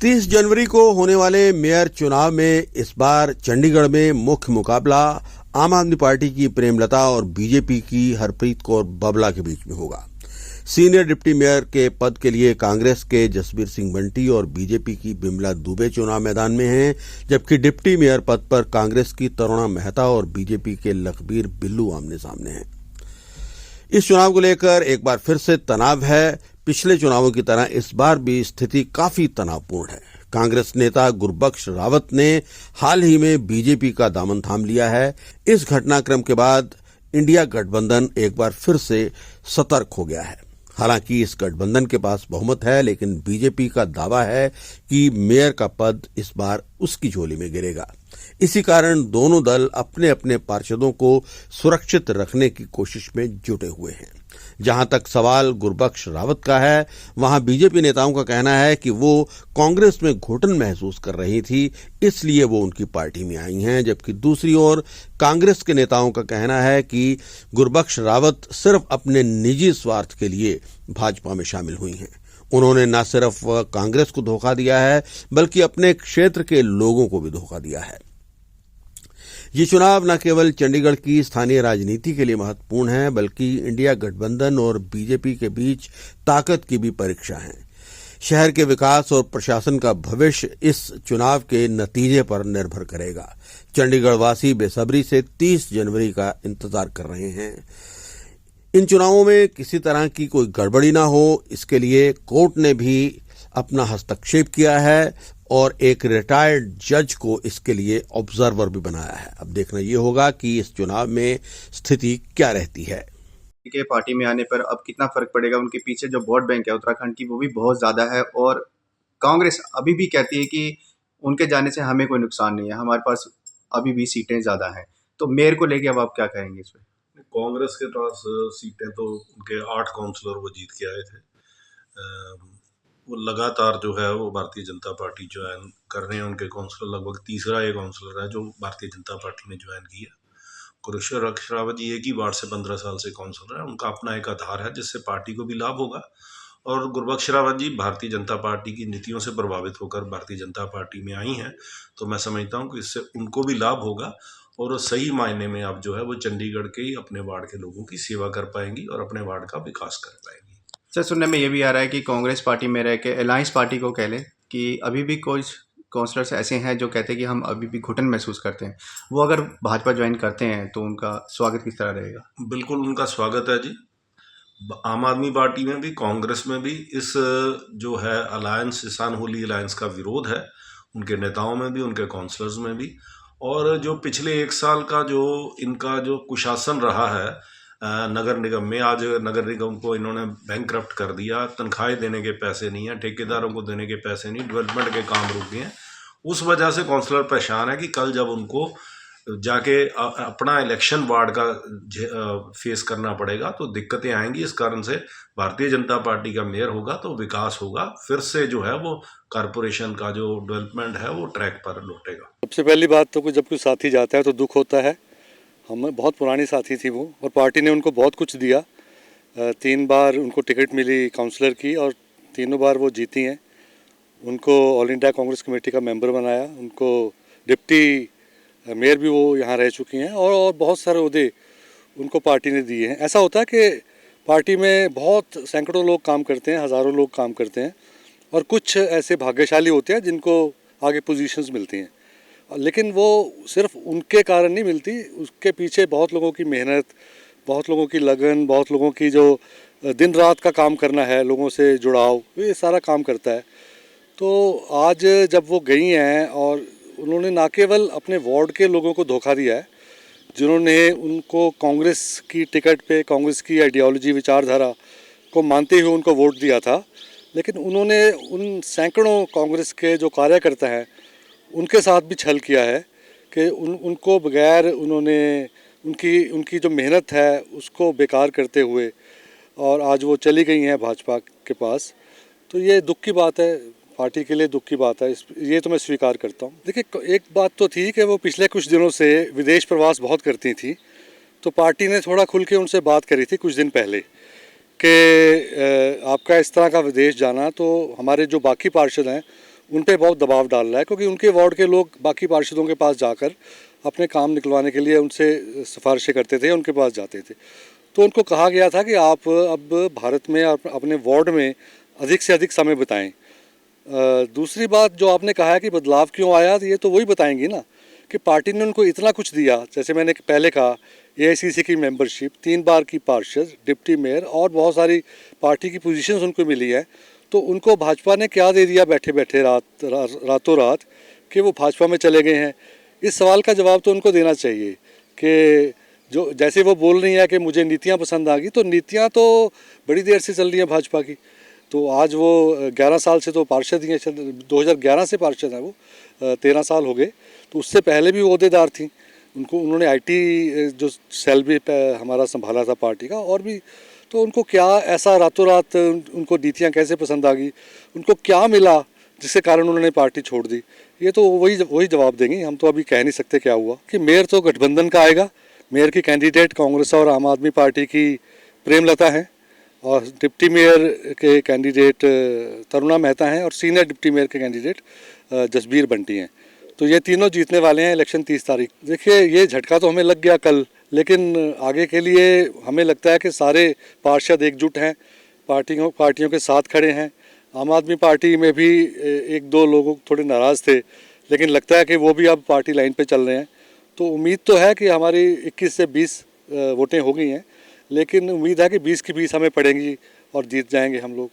30 जनवरी को होने वाले मेयर चुनाव में इस बार चंडीगढ़ में मुख्य मुकाबला आम आदमी पार्टी की प्रेमलता और बीजेपी की हरप्रीत कौर बबला के बीच में होगा। सीनियर डिप्टी मेयर के पद के लिए कांग्रेस के जसबीर सिंह बंटी और बीजेपी की बिमला दुबे चुनाव मैदान में हैं, जबकि डिप्टी मेयर पद पर कांग्रेस की तरुणा मेहता और बीजेपी के लखबीर बिल्लू आमने सामने हैं। इस चुनाव को लेकर एक बार फिर से तनाव है। पिछले चुनावों की तरह इस बार भी स्थिति काफी तनावपूर्ण है। कांग्रेस नेता गुरबख्श रावत ने हाल ही में बीजेपी का दामन थाम लिया है। इस घटनाक्रम के बाद इंडिया गठबंधन एक बार फिर से सतर्क हो गया है। हालांकि इस गठबंधन के पास बहुमत है, लेकिन बीजेपी का दावा है कि मेयर का पद इस बार उसकी झोली में गिरेगा। इसी कारण दोनों दल अपने अपने पार्षदों को सुरक्षित रखने की कोशिश में जुटे हुए हैं। जहां तक सवाल गुरबख्श रावत का है, वहां बीजेपी नेताओं का कहना है कि वो कांग्रेस में घुटन महसूस कर रही थी, इसलिए वो उनकी पार्टी में आई हैं, जबकि दूसरी ओर कांग्रेस के नेताओं का कहना है कि गुरबख्श रावत सिर्फ अपने निजी स्वार्थ के लिए भाजपा में शामिल हुई हैं। उन्होंने न सिर्फ कांग्रेस को धोखा दिया है, बल्कि अपने क्षेत्र के लोगों को भी धोखा दिया है। ये चुनाव न केवल चंडीगढ़ की स्थानीय राजनीति के लिए महत्वपूर्ण है, बल्कि इंडिया गठबंधन और बीजेपी के बीच ताकत की भी परीक्षा है। शहर के विकास और प्रशासन का भविष्य इस चुनाव के नतीजे पर निर्भर करेगा। चंडीगढ़ वासी बेसब्री से 30 जनवरी का इंतजार कर रहे हैं। इन चुनावों में किसी तरह की कोई गड़बड़ी ना हो, इसके लिए कोर्ट ने भी अपना हस्तक्षेप किया है और एक रिटायर्ड जज को इसके लिए ऑब्जर्वर भी बनाया है। अब देखना ये होगा कि इस चुनाव में स्थिति क्या रहती है। के पार्टी में आने पर अब कितना फर्क पड़ेगा। उनके पीछे जो वोट बैंक है उत्तराखंड की, वो भी बहुत ज़्यादा है और कांग्रेस अभी भी कहती है कि उनके जाने से हमें कोई नुकसान नहीं है, हमारे पास अभी भी सीटें ज़्यादा हैं। तो मेयर को लेके अब आप क्या कहेंगे इस पर? कांग्रेस के पास सीटें तो उनके 8 काउंसलर वो जीत के आए थे। वो लगातार जो है वो भारतीय जनता पार्टी ज्वाइन कर रहे हैं। उनके काउंसलर लगभग तीसरा ये काउंसलर है जो भारतीय जनता पार्टी में ज्वाइन किया। गुरबख्श रावत जी एक ही वार्ड से 15 साल से काउंसलर है। उनका अपना एक आधार है जिससे पार्टी को भी लाभ होगा और गुरबख्श रावत जी भारतीय जनता पार्टी की नीतियों से प्रभावित होकर भारतीय जनता पार्टी में आई हैं, तो मैं समझता हूँ कि इससे उनको भी लाभ होगा और सही मायने में अब जो है वो चंडीगढ़ के ही अपने वार्ड के लोगों की सेवा कर पाएंगी और अपने वार्ड का विकास कर पाएंगी। सर, सुनने में ये भी आ रहा है कि कांग्रेस पार्टी में रह के अलायंस पार्टी को कह लें कि अभी भी कुछ काउंसलर्स ऐसे हैं जो कहते हैं कि हम अभी भी घुटन महसूस करते हैं। वो अगर भाजपा ज्वाइन करते हैं तो उनका स्वागत किस तरह रहेगा? बिल्कुल उनका स्वागत है जी। आम आदमी पार्टी में भी कांग्रेस में भी इस जो है अलायंस, किसान होली अलायंस का विरोध है, उनके नेताओं में भी, उनके काउंसलर्स में भी। और जो पिछले 1 साल का जो इनका जो कुशासन रहा है नगर निगम में, आज नगर निगम को इन्होंने बैंकक्रप्ट कर दिया। तनख्वाहें देने के पैसे नहीं हैं, ठेकेदारों को देने के पैसे नहीं, डेवलपमेंट के काम रुक गए हैं। उस वजह से काउंसलर परेशान है कि कल जब उनको जाके अपना इलेक्शन वार्ड का फेस करना पड़ेगा तो दिक्कतें आएंगी। इस कारण से भारतीय जनता पार्टी का मेयर होगा तो विकास होगा, फिर से जो है वो कारपोरेशन का जो डेवलपमेंट है वो ट्रैक पर लौटेगा। सबसे पहली बात तो जब कोई साथी जाता है तो दुख होता है। हमें बहुत पुरानी साथी थी वो और पार्टी ने उनको बहुत कुछ दिया। 3 बार उनको टिकट मिली काउंसलर की और तीनों बार वो जीती हैं। उनको ऑल इंडिया कांग्रेस कमेटी का मेंबर बनाया, उनको डिप्टी मेयर भी वो यहाँ रह चुकी हैं और बहुत सारे ओहदे उनको पार्टी ने दिए हैं। ऐसा होता है कि पार्टी में बहुत सैकड़ों लोग काम करते हैं, हज़ारों लोग काम करते हैं और कुछ ऐसे भाग्यशाली होते हैं जिनको आगे पोजीशंस मिलती हैं, लेकिन वो सिर्फ उनके कारण नहीं मिलती। उसके पीछे बहुत लोगों की मेहनत, बहुत लोगों की लगन, बहुत लोगों की जो दिन रात का काम करना है, लोगों से जुड़ाव, ये सारा काम करता है। तो आज जब वो गई हैं और उन्होंने ना केवल अपने वार्ड के लोगों को धोखा दिया है, जिन्होंने उनको कांग्रेस की टिकट पे कांग्रेस की आइडियोलॉजी, विचारधारा को मानते हुए उनको वोट दिया था, लेकिन उन्होंने उन सैकड़ों कांग्रेस के जो कार्यकर्ता हैं उनके साथ भी छल किया है कि उनको बगैर उन्होंने उनकी जो मेहनत है उसको बेकार करते हुए और आज वो चली गई हैं भाजपा के पास। तो ये दुख की बात है, पार्टी के लिए दुख की बात है, ये तो मैं स्वीकार करता हूँ। देखिए, एक बात तो थी कि वो पिछले कुछ दिनों से विदेश प्रवास बहुत करती थी, तो पार्टी ने थोड़ा खुल के उनसे बात करी थी कुछ दिन पहले कि आपका इस तरह का विदेश जाना, तो हमारे जो बाकी पार्षद हैं उन पे बहुत दबाव डाल रहा है, क्योंकि उनके वार्ड के लोग बाकी पार्षदों के पास जाकर अपने काम निकलवाने के लिए उनसे सिफारिशें करते थे, उनके पास जाते थे। तो उनको कहा गया था कि आप अब भारत में अपने वार्ड में अधिक से अधिक समय बिताएं। दूसरी बात जो आपने कहा है कि बदलाव क्यों आया, तो ये तो वही बताएंगी ना कि पार्टी ने उनको इतना कुछ दिया। जैसे मैंने पहले कहा, AICC की मेंबरशिप, 3 बार की पार्षद, डिप्टी मेयर और बहुत सारी पार्टी की पोजीशंस उनको मिली है। तो उनको भाजपा ने क्या दे दिया बैठे बैठे रातों रात कि वो भाजपा में चले गए हैं? इस सवाल का जवाब तो उनको देना चाहिए कि जो जैसे वो बोल रही हैं कि मुझे नीतियाँ पसंद आ गई, तो नीतियाँ तो बड़ी देर से चल रही हैं भाजपा की। तो आज वो 11 साल से तो पार्षद ही हैं, 2011 से पार्षद हैं वो, 13 साल हो गए। तो उससे पहले भी वो ओहदेदार थी। उन्होंने IT जो सेल भी हमारा संभाला था पार्टी का, और भी। तो उनको क्या ऐसा रातों रात उनको नीतियाँ कैसे पसंद आ गई, उनको क्या मिला जिसके कारण उन्होंने पार्टी छोड़ दी? ये तो वही जवाब देंगे। हम तो अभी कह नहीं सकते क्या हुआ। कि मेयर तो गठबंधन का आएगा। मेयर की कैंडिडेट कांग्रेस और आम आदमी पार्टी की प्रेमलता हैं, और डिप्टी मेयर के कैंडिडेट तरुणा मेहता हैं, और सीनियर डिप्टी मेयर के कैंडिडेट जसबीर बंटी हैं। तो ये तीनों जीतने वाले हैं इलेक्शन 30 तारीख। देखिए, ये झटका तो हमें लग गया कल, लेकिन आगे के लिए हमें लगता है कि सारे पार्षद एकजुट हैं, पार्टियों के साथ खड़े हैं। आम आदमी पार्टी में भी 1-2 लोग थोड़े नाराज़ थे, लेकिन लगता है कि वो भी अब पार्टी लाइन पे चल रहे हैं। तो उम्मीद तो है कि हमारी 21 से 20 वोटें हो गई हैं, लेकिन उम्मीद है कि 20 की 20 हमें पड़ेंगी और जीत जाएंगे हम लोग।